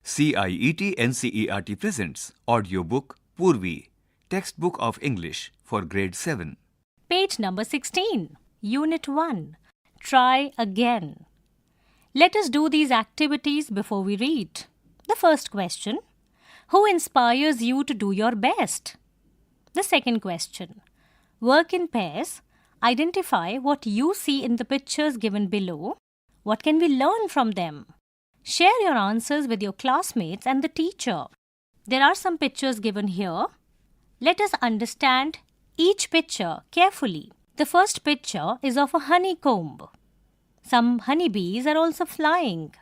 CIET NCERT presents audiobook Poorvi, textbook of English for grade 7. Page number 16, Unit 1. Try again. Let us do these activities before we read. The first question, who inspires you to do your best? The second question, work in pairs. Identify what you see in the pictures given below. What can we learn from them? Share your answers with your classmates and the teacher. There are some pictures given here. Let us understand each picture carefully. The first picture is of a honeycomb. Some honeybees are also flying.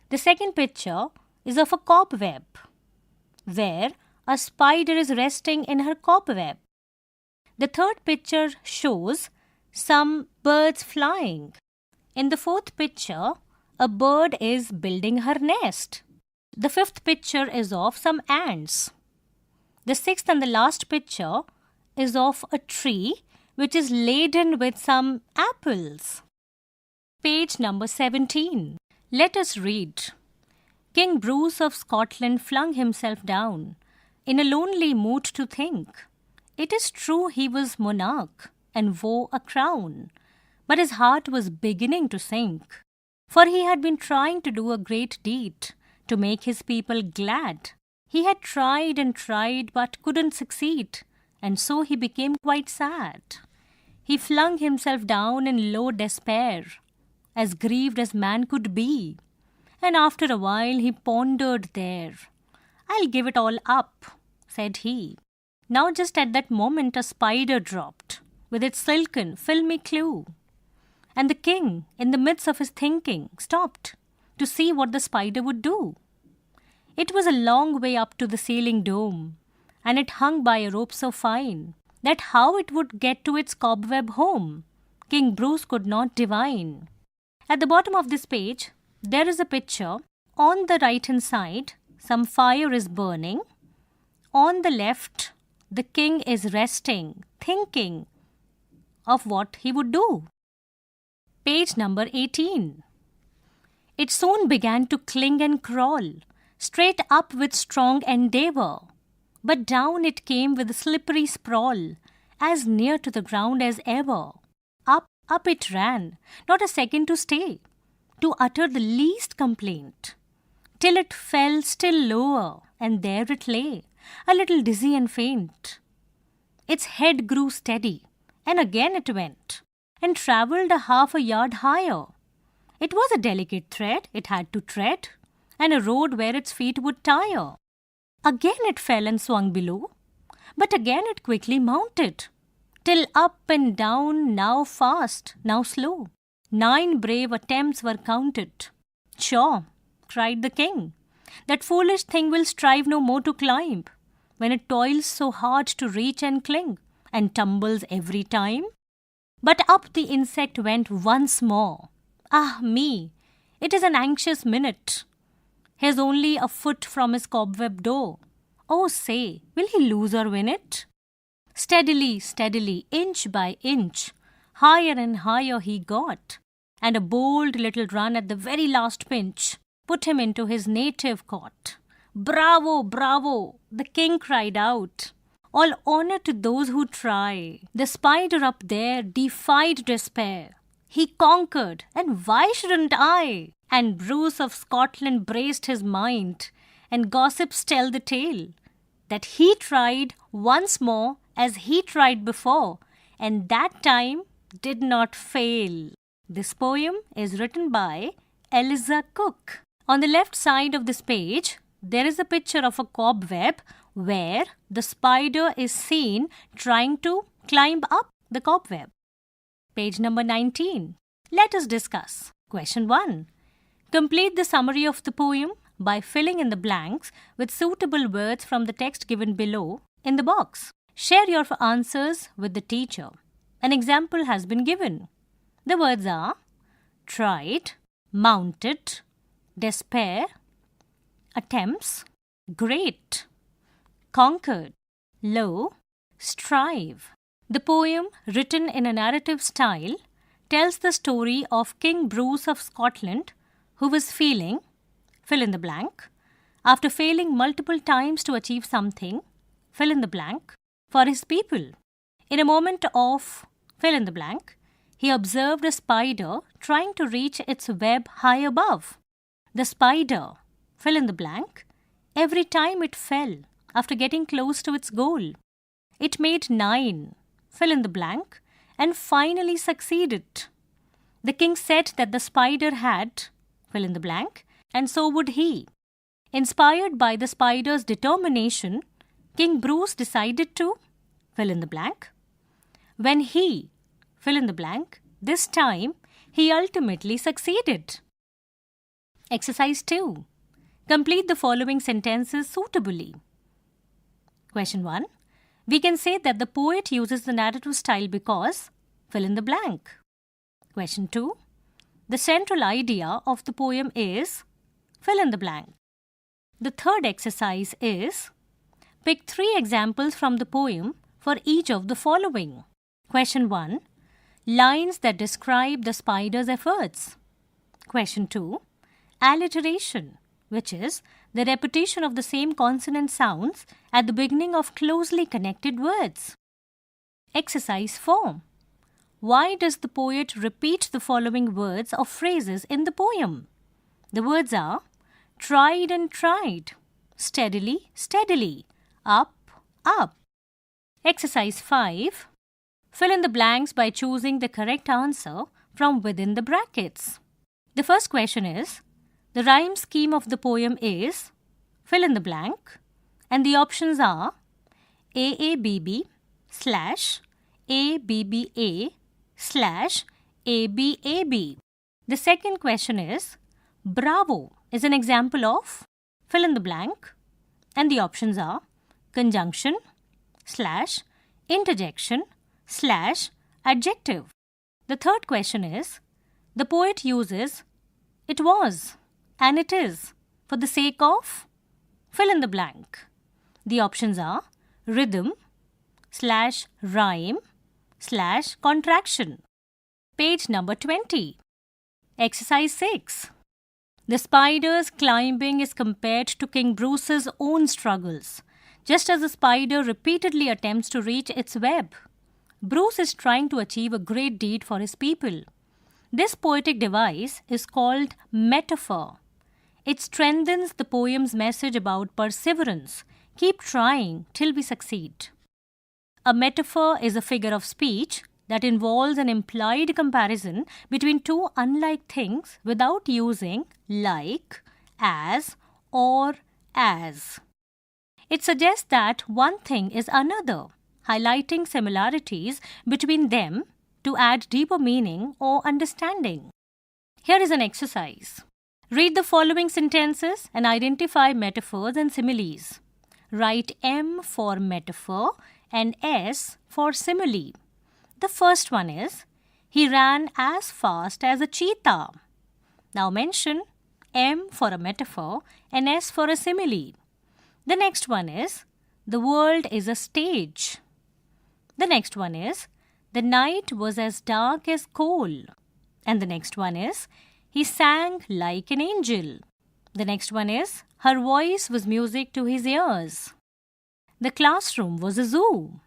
The second picture is of a cobweb, where a spider is resting in her cobweb. The third picture shows some birds flying. In the fourth picture, a bird is building her nest. The fifth picture is of some ants. The sixth and the last picture is of a tree which is laden with some apples. Page number 17. Let us read. King Bruce of Scotland flung himself down, in a lonely mood to think. It is true he was monarch and wore a crown, but his heart was beginning to sink. For he had been trying to do a great deed, to make his people glad. He had tried and tried, but couldn't succeed, and so he became quite sad. He flung himself down in low despair, as grieved as man could be, and after a while he pondered there. "I'll give it all up," said he. Now just at that moment a spider dropped, with its silken, filmy clue. And the king, in the midst of his thinking, stopped to see what the spider would do. It was a long way up to the ceiling dome, and it hung by a rope so fine that how it would get to its cobweb home, King Bruce could not divine. At the bottom of this page, there is a picture. On the right-hand side, some fire is burning. On the left, the king is resting, thinking of what he would do. Page number 18. It soon began to cling and crawl, straight up with strong endeavour, but down it came with a slippery sprawl, as near to the ground as ever. Up it ran, not a second to stay, to utter the least complaint, till it fell still lower, and there it lay, a little dizzy and faint. Its head grew steady, and again it went, and travelled a half a yard higher. It was a delicate thread it had to tread, and a road where its feet would tire. Again it fell and swung below, but again it quickly mounted, till up and down, now fast, now slow. 9 brave attempts were counted. "Sure," cried the king, "that foolish thing will strive no more to climb, when it toils so hard to reach and cling, and tumbles every time." But up the insect went once more. Ah me, it is an anxious minute. He's only a foot from his cobweb door. Oh say, will he lose or win it? Steadily, steadily, inch by inch, higher and higher he got, and a bold little run at the very last pinch put him into his native cot. "Bravo, bravo!" the king cried out. "All honour to those who try." The spider up there defied despair. He conquered, and why shouldn't I? And Bruce of Scotland braced his mind, and gossips tell the tale, that he tried once more as he tried before, and that time did not fail. This poem is written by Eliza Cook. On the left side of this page, there is a picture of a cobweb where the spider is seen trying to climb up the cobweb. Page number 19. Let us discuss. Question 1. Complete the summary of the poem by filling in the blanks with suitable words from the text given below in the box. Share your answers with the teacher. An example has been given. The words are tried, mounted, despair, attempts, great, conquered, low, strive. The poem, written in a narrative style, tells the story of King Bruce of Scotland, who was feeling fill in the blank, after failing multiple times to achieve something, fill in the blank, for his people. In a moment of fill in the blank, he observed a spider trying to reach its web high above. The spider, fill in the blank, every time it fell after getting close to its goal. It made 9, fill in the blank, and finally succeeded. The king said that the spider had, fill in the blank, and so would he. Inspired by the spider's determination, King Bruce decided to, fill in the blank. When he, fill in the blank, this time he ultimately succeeded. Exercise 2. Complete the following sentences suitably. Question 1. We can say that the poet uses the narrative style because, fill in the blank. Question 2. The central idea of the poem is, fill in the blank. The third exercise is, pick 3 examples from the poem for each of the following. Question 1. Lines that describe the spider's efforts. Question 2. Alliteration, which is the repetition of the same consonant sounds at the beginning of closely connected words. Exercise 4. Why does the poet repeat the following words or phrases in the poem? The words are tried and tried, steadily, steadily, up, up. Exercise 5. Fill in the blanks by choosing the correct answer from within the brackets. The first question is, the rhyme scheme of the poem is, fill in the blank, and the options are AABB / ABBA / ABAB. The second question is, bravo is an example of, fill in the blank, and the options are conjunction / interjection / adjective. The third question is, the poet uses it was and it is for the sake of, fill in the blank. The options are rhythm / rhyme / contraction. Page number 20. Exercise 6. The spider's climbing is compared to King Bruce's own struggles, just as the spider repeatedly attempts to reach its web. Bruce is trying to achieve a great deed for his people. This poetic device is called metaphor. It strengthens the poem's message about perseverance. Keep trying till we succeed. A metaphor is a figure of speech that involves an implied comparison between two unlike things without using like, as, or as. It suggests that one thing is another, highlighting similarities between them to add deeper meaning or understanding. Here is an exercise. Read the following sentences and identify metaphors and similes. Write M for metaphor and S for simile. The first one is, he ran as fast as a cheetah. Now mention M for a metaphor and S for a simile. The next one is, the world is a stage. The next one is, the night was as dark as coal. And the next one is, he sang like an angel. The next one is, her voice was music to his ears. The classroom was a zoo.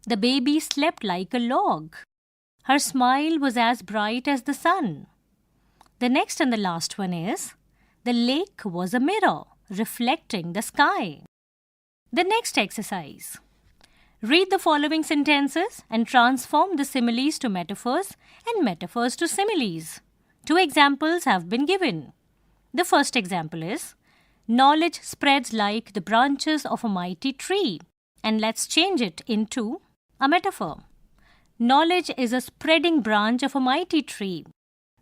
The baby slept like a log. Her smile was as bright as the sun. The next and the last one is, the lake was a mirror reflecting the sky. The next exercise. Read the following sentences and transform the similes to metaphors and metaphors to similes. 2 examples have been given. The first example is, knowledge spreads like the branches of a mighty tree. And let's change it into a metaphor. Knowledge is a spreading branch of a mighty tree.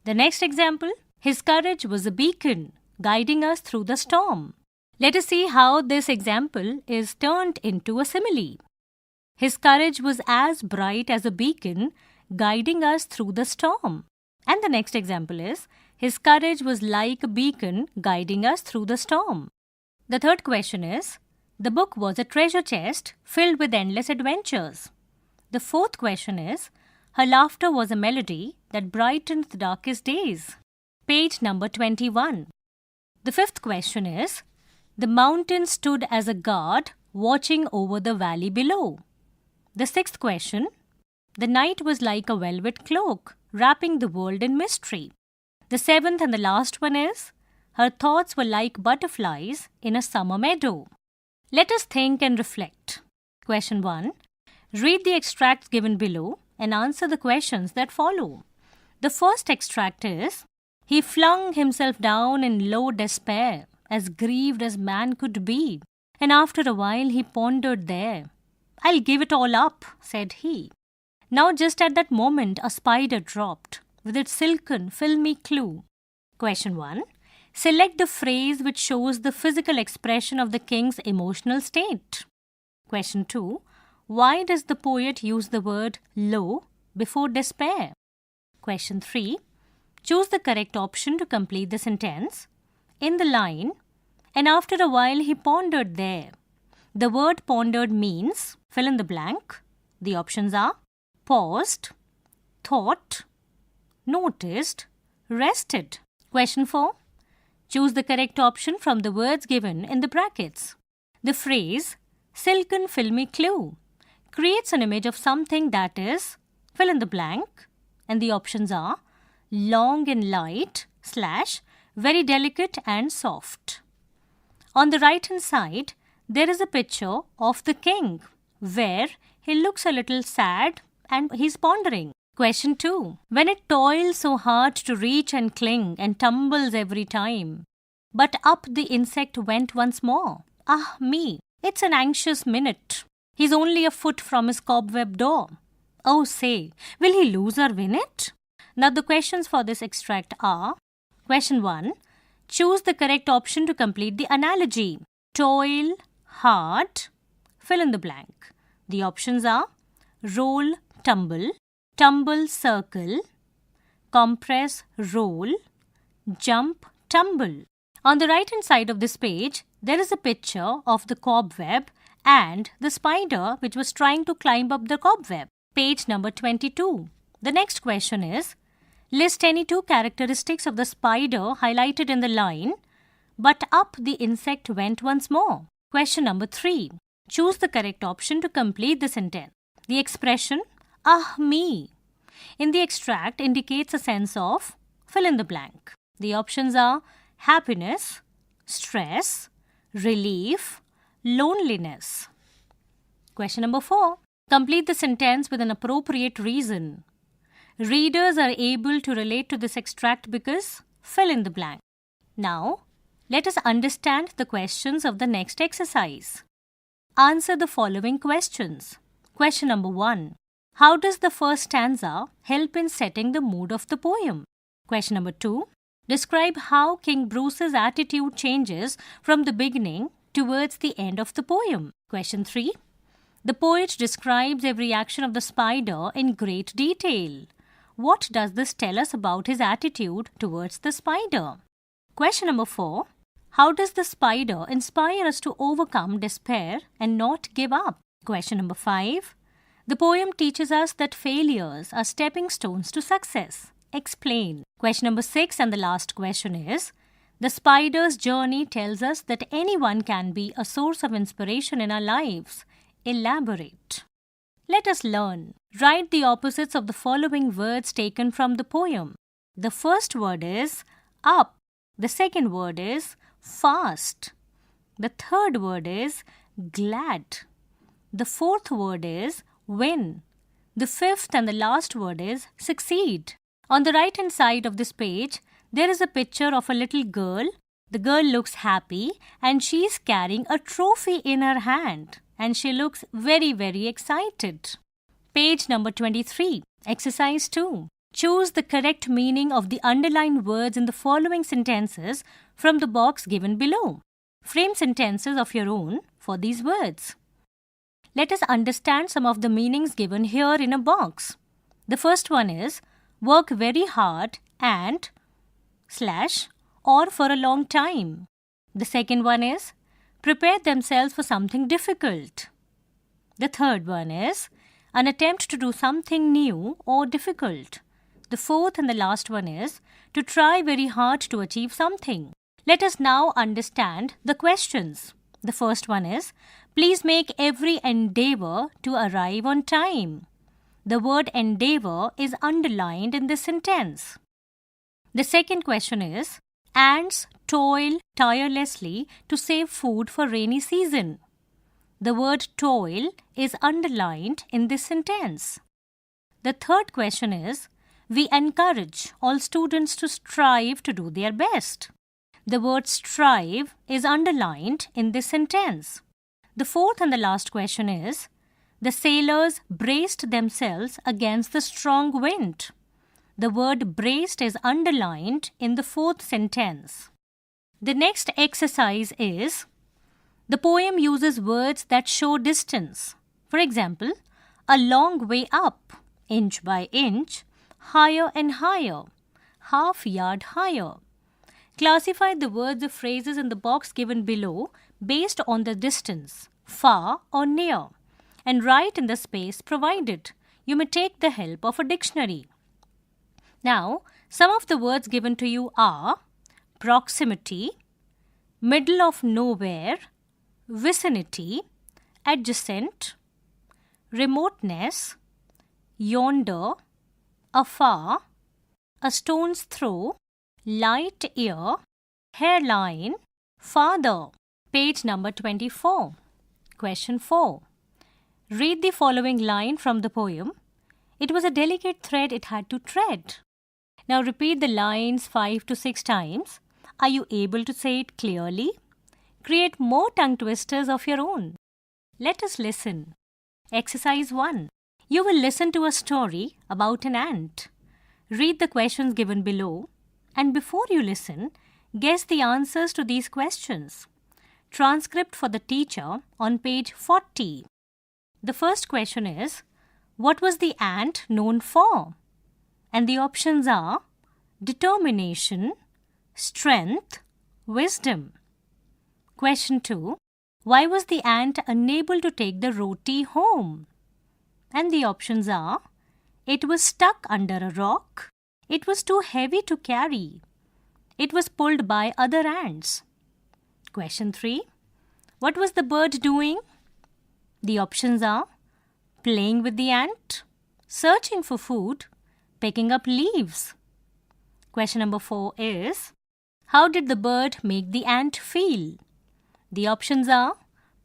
The next example, his courage was a beacon guiding us through the storm. Let us see how this example is turned into a simile. His courage was as bright as a beacon guiding us through the storm. And the next example is, his courage was like a beacon guiding us through the storm. The third question is, the book was a treasure chest filled with endless adventures. The fourth question is, her laughter was a melody that brightened the darkest days. Page number 21. The fifth question is, the mountain stood as a guard watching over the valley below. The sixth question, the night was like a velvet cloak wrapping the world in mystery. The seventh and the last one is, her thoughts were like butterflies in a summer meadow. Let us think and reflect. Question 1. Read the extracts given below and answer the questions that follow. The first extract is, he flung himself down in low despair, as grieved as man could be, and after a while he pondered there. I'll give it all up, said he. Now just at that moment a spider dropped, with its silken, filmy clue. Question 1. Select the phrase which shows the physical expression of the king's emotional state. Question 2. Why does the poet use the word low before despair? Question 3. Choose the correct option to complete the sentence. In the line, and after a while he pondered there. The word pondered means, fill in the blank. The options are paused, thought, noticed, rested. Question 4. Choose the correct option from the words given in the brackets. The phrase, silken filmy clue, creates an image of something that is, fill in the blank, and the options are long and light / very delicate and soft. On the right hand side, there is a picture of the king, where he looks a little sad and he's pondering. Question 2. When it toils so hard to reach and cling and tumbles every time, but up the insect went once more. Ah me, it's an anxious minute. He's only a foot from his cobweb door. Oh say, will he lose or win it? Now the questions for this extract are, question 1. Choose the correct option to complete the analogy. Toil, hard, fill in the blank. The options are roll, tumble, tumble, circle, compress, roll, jump, tumble. On the right hand side of this page, there is a picture of the cobweb and the spider which was trying to climb up the cobweb. Page number 22. The next question is, list any two characteristics of the spider highlighted in the line, but up the insect went once more. Question number 3. Choose the correct option to complete the sentence. The expression, ah me, in the extract indicates a sense of, fill in the blank. The options are happiness, stress, relief, loneliness. Question number 4. Complete the sentence with an appropriate reason. Readers are able to relate to this extract because, fill in the blank. Now, let us understand the questions of the next exercise. Answer the following questions. Question number 1. How does the first stanza help in setting the mood of the poem? Question number 2. Describe how King Bruce's attitude changes from the beginning towards the end of the poem. Question 3. The poet describes every action of the spider in great detail. What does this tell us about his attitude towards the spider? Question number 4. How does the spider inspire us to overcome despair and not give up? Question number 5. The poem teaches us that failures are stepping stones to success. Explain. Question number 6 and the last question is, the spider's journey tells us that anyone can be a source of inspiration in our lives. Elaborate. Let us learn. Write the opposites of the following words taken from the poem. The first word is up. The second word is fast. The third word is glad. The fourth word is win. The fifth and the last word is succeed. On the right hand side of this page, there is a picture of a little girl. The girl looks happy and she is carrying a trophy in her hand and she looks very, very excited. Page number 23. Exercise 2. Choose the correct meaning of the underlined words in the following sentences from the box given below. Frame sentences of your own for these words. Let us understand some of the meanings given here in a box. The first one is work very hard and / or for a long time. The second one is prepare themselves for something difficult. The third one is an attempt to do something new or difficult. The fourth and the last one is to try very hard to achieve something. Let us now understand the questions. The first one is, please make every endeavor to arrive on time. The word endeavor is underlined in this sentence. The second question is, ants toil tirelessly to save food for rainy season. The word toil is underlined in this sentence. The third question is, we encourage all students to strive to do their best. The word strive is underlined in this sentence. The fourth and the last question is, the sailors braced themselves against the strong wind. The word braced is underlined in the fourth sentence. The next exercise is, the poem uses words that show distance. For example, a long way up, inch by inch, higher and higher, half yard higher. Classify the words or phrases in the box given below based on the distance, far or near, and write in the space provided. You may take the help of a dictionary. Now, some of the words given to you are proximity, middle of nowhere, vicinity, adjacent, remoteness, yonder, afar, a stone's throw, light year, hairline, farther. Page number 24. Question 4. Read the following line from the poem. It was a delicate thread it had to tread. Now repeat the lines 5 to 6 times. Are you able to say it clearly? Create more tongue twisters of your own. Let us listen. Exercise 1. You will listen to a story about an ant. Read the questions given below, and before you listen, guess the answers to these questions. Transcript for the teacher on page 40. The first question is, what was the ant known for? And the options are determination, strength, wisdom. Question 2. Why was the ant unable to take the roti home? And the options are, it was stuck under a rock, it was too heavy to carry, it was pulled by other ants. Question 3. What was the bird doing? The options are, playing with the ant, searching for food, picking up leaves. Question number 4 is, how did the bird make the ant feel? The options are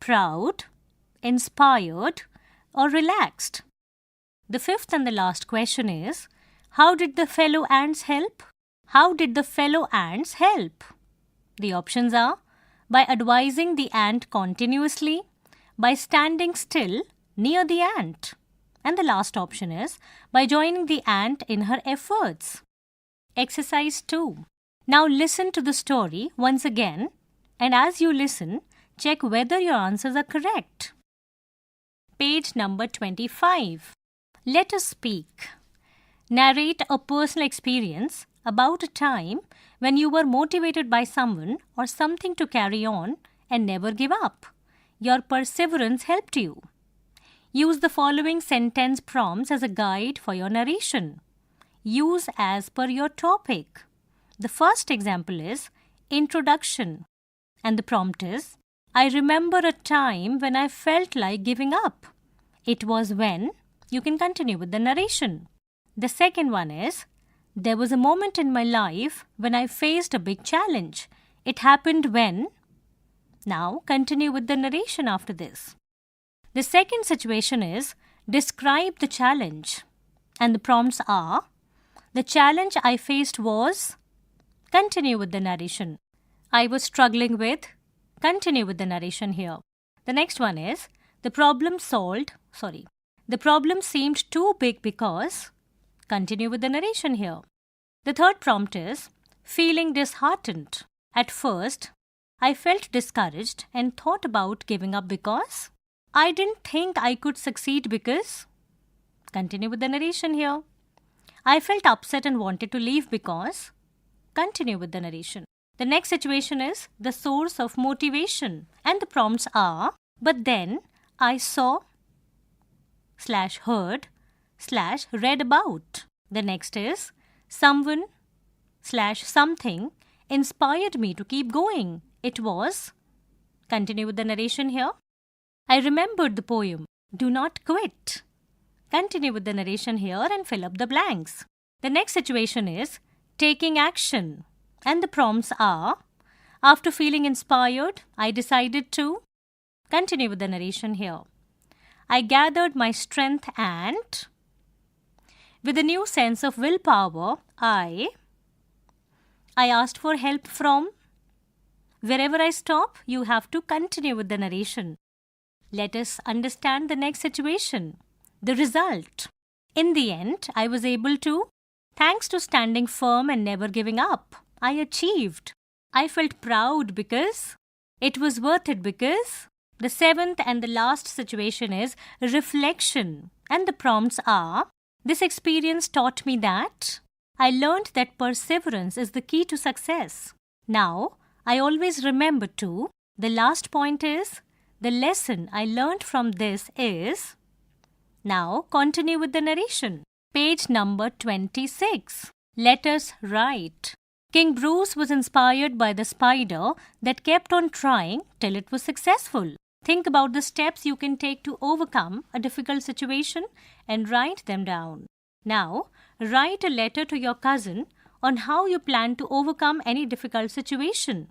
proud, inspired, or relaxed. The fifth and the last question is, how did the fellow ants help? How did the fellow ants help? The options are by advising the ant continuously, by standing still near the ant. And the last option is by joining the ant in her efforts. Exercise 2. Now listen to the story once again, and as you listen, check whether your answers are correct. Page number 25. Let us speak. Narrate a personal experience about a time when you were motivated by someone or something to carry on and never give up. Your perseverance helped you. Use the following sentence prompts as a guide for your narration. Use as per your topic. The first example is introduction, and the prompt is, I remember a time when I felt like giving up. It was when. You can continue with the narration. The second one is, there was a moment in my life when I faced a big challenge. It happened when. Now continue with the narration after this. The second situation is, describe the challenge. And the prompts are, the challenge I faced was. Continue with the narration. I was struggling with. Continue with the narration here. The next one is, the problem seemed too big because. Continue with the narration here. The third prompt is, feeling disheartened. At first, I felt discouraged and thought about giving up because. I didn't think I could succeed because. Continue with the narration here. I felt upset and wanted to leave because. Continue with the narration. The next situation is the source of motivation, and the prompts are, but then I saw / heard / read about. The next is someone / something inspired me to keep going? It was... Continue with the narration here. I remembered the poem, Do Not Quit. Continue with the narration here and fill up the blanks. The next situation is taking action. And the prompts are, after feeling inspired, I decided to... Continue with the narration here. I gathered my strength and... With a new sense of willpower, I asked for help from... Wherever I stop, you have to continue with the narration. Let us understand the next situation. The result. In the end, I was able to, thanks to standing firm and never giving up, I achieved. I felt proud because it was worth it because... The seventh and the last situation is reflection. And the prompts are, this experience taught me that I learned that perseverance is the key to success. Now, I always remember to, the last point is, the lesson I learned from this is... Now, continue with the narration. Page number 26. Let us write. King Bruce was inspired by the spider that kept on trying till it was successful. Think about the steps you can take to overcome a difficult situation and write them down. Now, write a letter to your cousin on how you plan to overcome any difficult situation.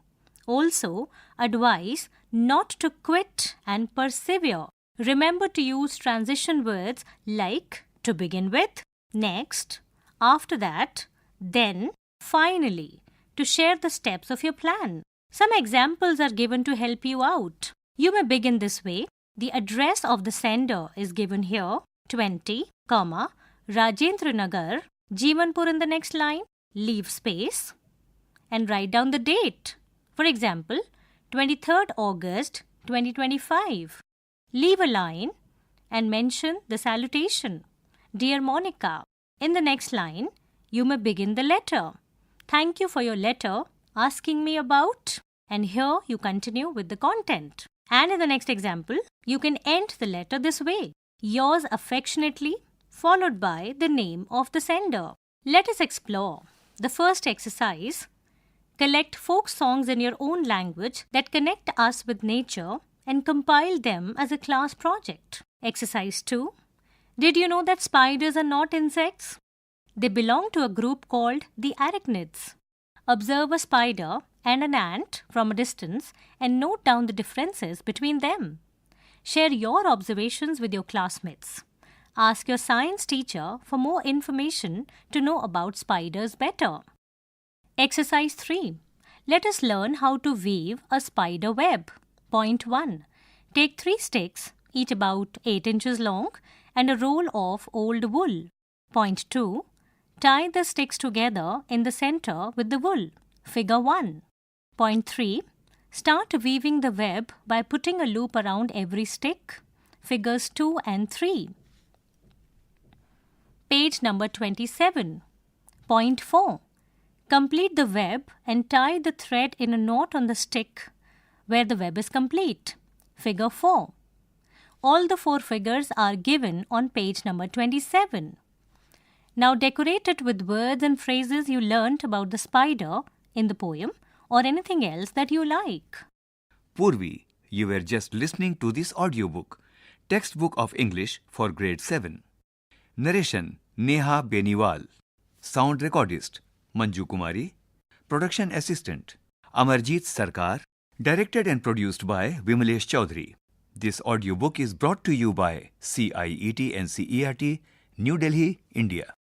Also, advise not to quit and persevere. Remember to use transition words like to begin with, next, after that, then, finally, to share the steps of your plan. Some examples are given to help you out. You may begin this way. The address of the sender is given here, 20, Rajendra Nagar, Jeevanpur in the next line, leave space, and write down the date. For example, 23rd August 2025. Leave a line and mention the salutation. Dear Monica. In the next line, you may begin the letter. Thank you for your letter asking me about, and here you continue with the content. And in the next example, you can end the letter this way. Yours affectionately, followed by the name of the sender. Let us explore. The first exercise. Collect folk songs in your own language that connect us with nature and compile them as a class project. Exercise 2. Did you know that spiders are not insects? They belong to a group called the arachnids. Observe a spider and an ant from a distance and note down the differences between them. Share your observations with your classmates. Ask your science teacher for more information to know about spiders better. Exercise 3. Let us learn how to weave a spider web. Point 1. Take 3 sticks, each about 8 inches long, and a roll of old wool. Point 2. Tie the sticks together in the center with the wool. Figure 1. Point 3. Start weaving the web by putting a loop around every stick. Figures 2 and 3. Page number 27. Point 4. Complete the web and tie the thread in a knot on the stick where the web is complete. Figure 4. All the 4 figures are given on page number 27. Now decorate it with words and phrases you learnt about the spider in the poem or anything else that you like. Poorvi, you were just listening to this audiobook, Textbook of English for Grade 7. Narration, Neha Beniwal. Sound recordist, Manju Kumari. Production assistant, Amarjeet Sarkar. Directed and produced by Vimalesh Chaudhary. This audiobook is brought to you by CIET NCERT, New Delhi, India.